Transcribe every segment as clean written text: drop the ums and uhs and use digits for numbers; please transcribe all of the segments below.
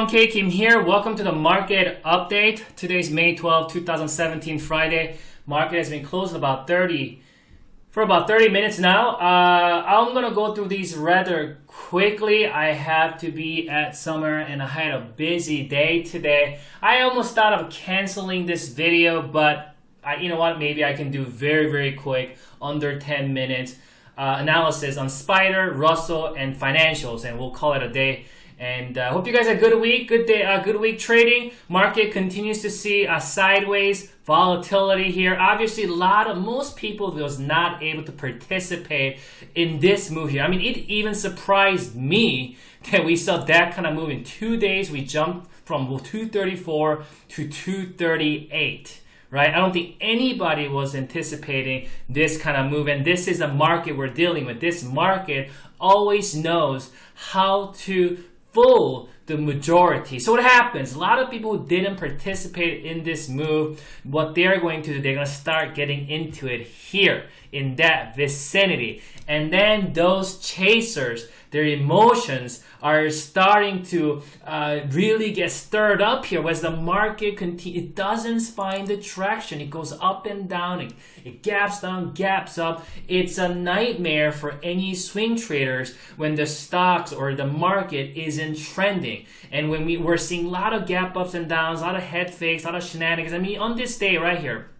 everyone, K Kim here. Welcome to the market update. Today's May 12, 2017, Friday. Market has been closed for about 30 minutes now. I'm gonna go through these rather quickly. I have to be at somewhere and I had a busy day today. I almost thought of canceling this video, but you know what? Maybe I can do very quick, under 10 minutes analysis on Spider, Russell, and financials, and we'll call it a day. And hope you guys had a good week, good day, good week trading. Market continues to see a sideways volatility here. Obviously, most people was not able to participate in this move here. I mean, it even surprised me that we saw that kind of move in 2 days. We jumped from 234 to 238. Right? I don't think anybody was anticipating this kind of move, and this is the market we're dealing with. This market always knows how to fool the majority. So what happens? A lot of people who didn't participate in this move, what they're going to do, they're going to start getting into it here in that vicinity. And then those chasers, their emotions are starting to really get stirred up here as the market it doesn't find the traction. It goes up and down, it gaps down, gaps up. It's a nightmare for any swing traders when the stocks or the market isn't trending. And when we're seeing a lot of gap ups and downs, a lot of head fakes, a lot of shenanigans. I mean, on this day right here,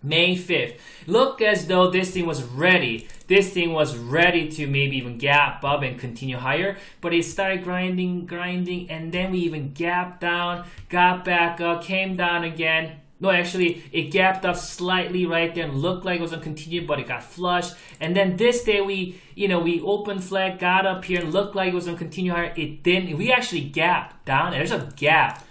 May 5th, look as though this thing was ready. This thing was ready to maybe even gap up and continue higher, but it started grinding, and then we even gapped down, got back up, came down again. No, actually, it gapped up slightly right there and looked like it was going to continue, but it got flushed. And then this day, we opened flag, got up here and looked like it was going to continue higher. It didn't. We actually gapped down. There's a gap.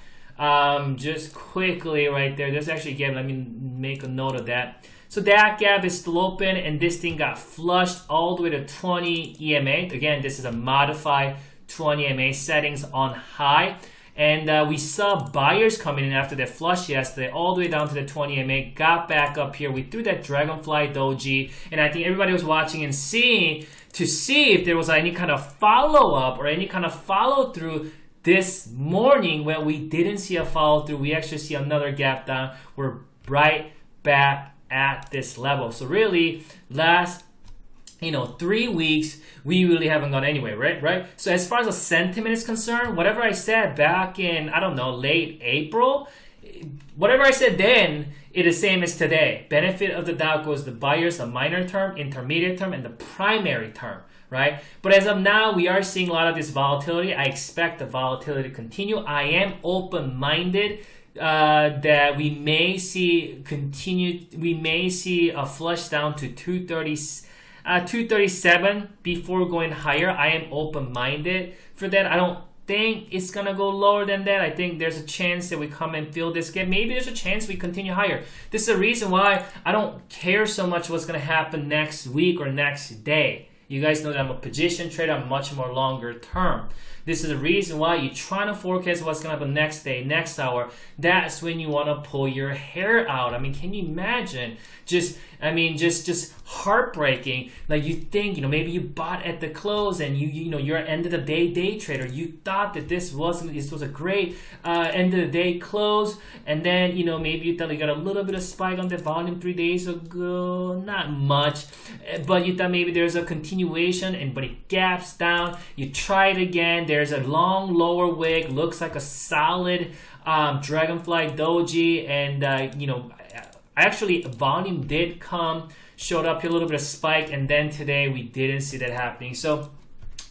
Just quickly right there, there's actually a gap. Let me make a note of that. So that gap is still open, and this thing got flushed all the way to 20 EMA. Again, this is a modified 20 EMA settings on high. And we saw buyers coming in after that flush yesterday, all the way down to the 20 EMA, got back up here. We threw that Dragonfly Doji, and I think everybody was watching and seeing to see if there was any kind of follow-up or any kind of follow-through. This morning, when we didn't see a follow through, we actually see another gap down. We're right back at this level. So really, last 3 weeks, we really haven't gone anywhere, right? So as far as the sentiment is concerned, whatever I said back in, late April, whatever I said then, it is same as today. Benefit of the doubt goes the buyers, the minor term, intermediate term, and the primary term. Right? But as of now, we are seeing a lot of this volatility. I expect the volatility to continue. I am open-minded that we may see a flush down to 237 before going higher. I am open-minded for that. I don't think it's gonna go lower than that. I think there's a chance that we come and fill this gap. Maybe there's a chance we continue higher. This is the reason why I don't care so much what's gonna happen next week or next day. You guys know that I'm a position trader. I'm much more longer term. This is the reason why you're trying to forecast what's going to happen next day, next hour. That's when you want to pull your hair out. I mean, can you imagine? Just heartbreaking. Like you think, maybe you bought at the close and you're an end of the day trader. You thought that this was a great end of the day close, and then maybe you thought you got a little bit of spike on the volume 3 days ago, not much, but you thought maybe there's a continuation, but it gaps down. You try it again. There's a long lower wick, looks like a solid Dragonfly Doji, and actually volume did showed up here, a little bit of spike, and then today we didn't see that happening. So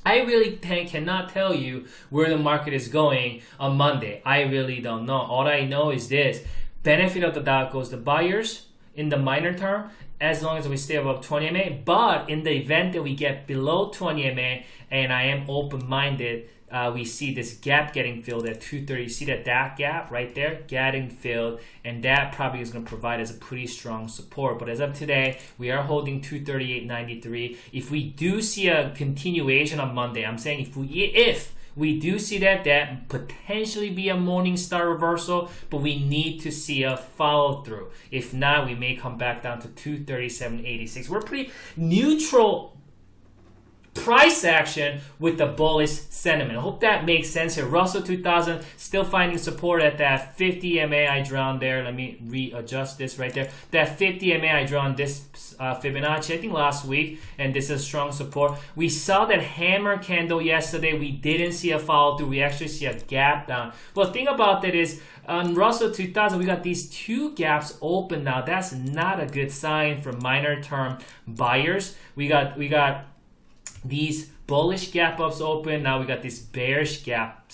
I really cannot tell you where the market is going on Monday. I really don't know. All I know is this: benefit of the doubt goes the buyers in the minor term, as long as we stay above 20 MA. But in the event that we get below 20 MA, and I am open-minded, we see this gap getting filled at 230. You see that gap right there getting filled, and that probably is going to provide us a pretty strong support. But as of today, we are holding 238.93. If we do see a continuation on Monday, I'm saying if we do see that potentially be a morning star reversal, but we need to see a follow through. If not, we may come back down to 237.86. We're pretty neutral price action with the bullish sentiment. I hope that makes sense here. Russell 2000 still finding support at that 50 MA I drew on there. Let me readjust this right there. That 50 MA I drew on this Fibonacci, I think last week, and this is strong support. We saw that hammer candle yesterday. We didn't see a follow through. We actually see a gap down. Well, the thing about that is on Russell 2000, we got these two gaps open now. That's not a good sign for minor term buyers. We got these bullish gap ups open. Now we got these bearish gap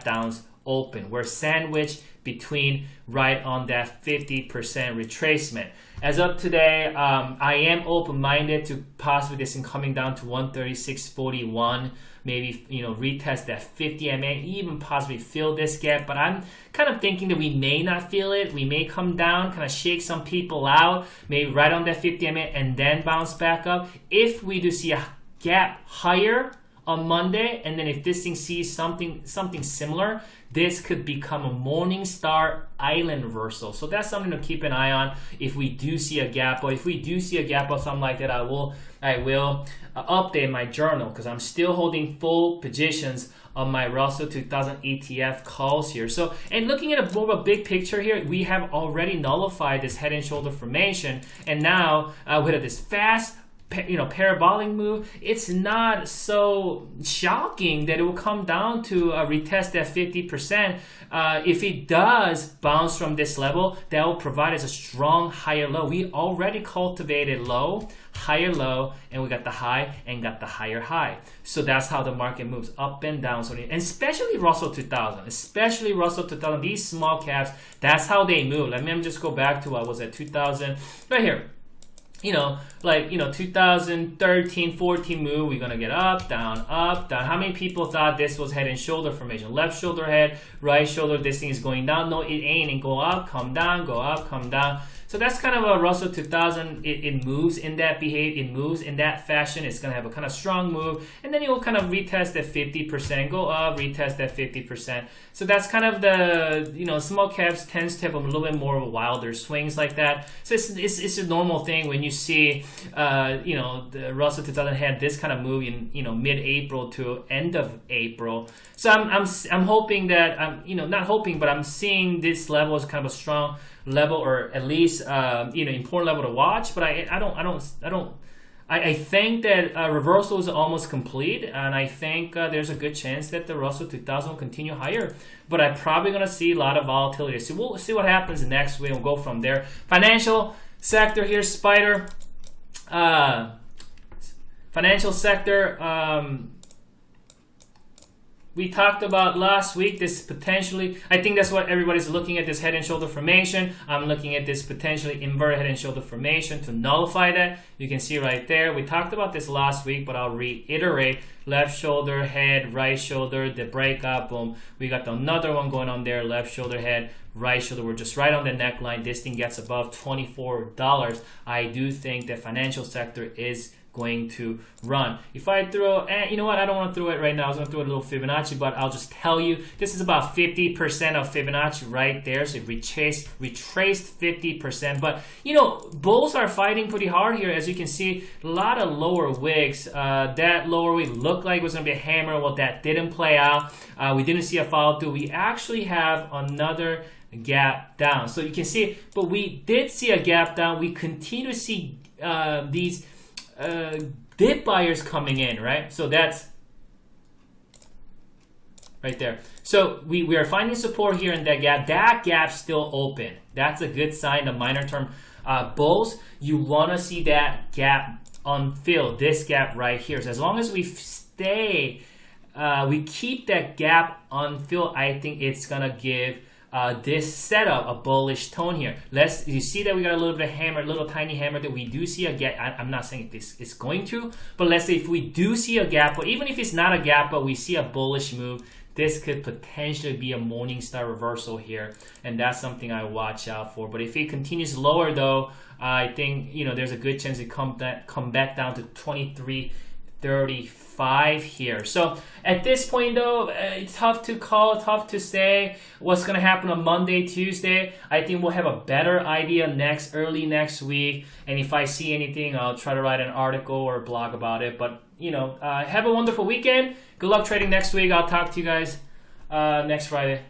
downs open. We're sandwiched between right on that 50% retracement. As of today, I am open-minded to possibly this thing coming down to 136.41. Maybe, retest that 50 MA, even possibly fill this gap. But I'm kind of thinking that we may not feel it. We may come down, kind of shake some people out, maybe right on that 50 MA, and then bounce back up. If we do see a gap higher on Monday, and then if this thing sees something similar, this could become a Morningstar Island reversal. So that's something to keep an eye on if we do see a gap. Or if we do see a gap or something like that, I will update my journal, because I'm still holding full positions on my Russell 2000 ETF calls here. So, and looking at more of a big picture here, we have already nullified this head and shoulder formation, and now with this fast parabolic move, it's not so shocking that it will come down to retest that 50%. If it does bounce from this level, that will provide us a strong higher low. We already cultivated low, higher low, and we got the high and got the higher high. So that's how the market moves up and down. So, and especially Russell 2000, these small caps, that's how they move. Let me just go back to what was at 2000 right here. 2013, 14 move, we're gonna get up, down, up, down. How many people thought this was head and shoulder formation? Left shoulder head, right shoulder, this thing is going down. No, it ain't. And go up, come down, go up, come down. So that's kind of a Russell 2000. It moves in that it moves in that fashion. It's gonna have a kind of strong move, and then it will kind of retest that 50%, go up, retest that 50%. So that's kind of the small caps tends to have a little bit more of a wilder swings like that. So it's a normal thing when you see the Russell 2000 had this kind of move in mid-April to end of April. So I'm hoping that not hoping, but I'm seeing this level as kind of a strong level, or at least important level to watch. But I think that reversal is almost complete, and I think there's a good chance that the Russell 2000 will continue higher. But I'm probably going to see a lot of volatility. So we'll see what happens next week. We'll go from there. Financial sector here, Spider. Financial sector. We talked about last week this potentially, I think that's what everybody's looking at, this head and shoulder formation. I'm looking at this potentially inverted head and shoulder formation to nullify that. You can see right there. We talked about this last week, but I'll reiterate. Left shoulder, head, right shoulder, the breakup, boom. We got another one going on there, left shoulder, head, right shoulder. We're just right on the neckline. This thing gets above $24. I do think the financial sector is going to run. If I throw, you know what, I don't want to throw it right now. I was going to throw a little Fibonacci, but I'll just tell you, this is about 50% of Fibonacci right there. So it retraced 50%. But, bulls are fighting pretty hard here. As you can see, a lot of lower wicks. That lower wick looked like it was going to be a hammer. Well, that didn't play out. We didn't see a follow through. We actually have another gap down. So you can see, but we did see a gap down. We continue to see these dip buyers coming in, right? So that's right there. So we are finding support here in that gap. That gap's still open. That's a good sign of minor term bulls. You want to see that gap unfilled, this gap right here. So as long as we stay, we keep that gap unfilled, I think it's gonna give this setup a bullish tone here. You see that we got a little bit of hammer, little tiny hammer that we do see a gap. I'm not saying this is going to, but let's say if we do see a gap, or even if it's not a gap, but we see a bullish move, this could potentially be a Morningstar reversal here, and that's something I watch out for. But if it continues lower though, I think there's a good chance it come back down to 23.35 35 here. So at this point though, it's tough to call, tough to say what's going to happen on Monday, Tuesday. I think we'll have a better idea early next week. And if I see anything, I'll try to write an article or a blog about it. But, have a wonderful weekend. Good luck trading next week. I'll talk to you guys next Friday.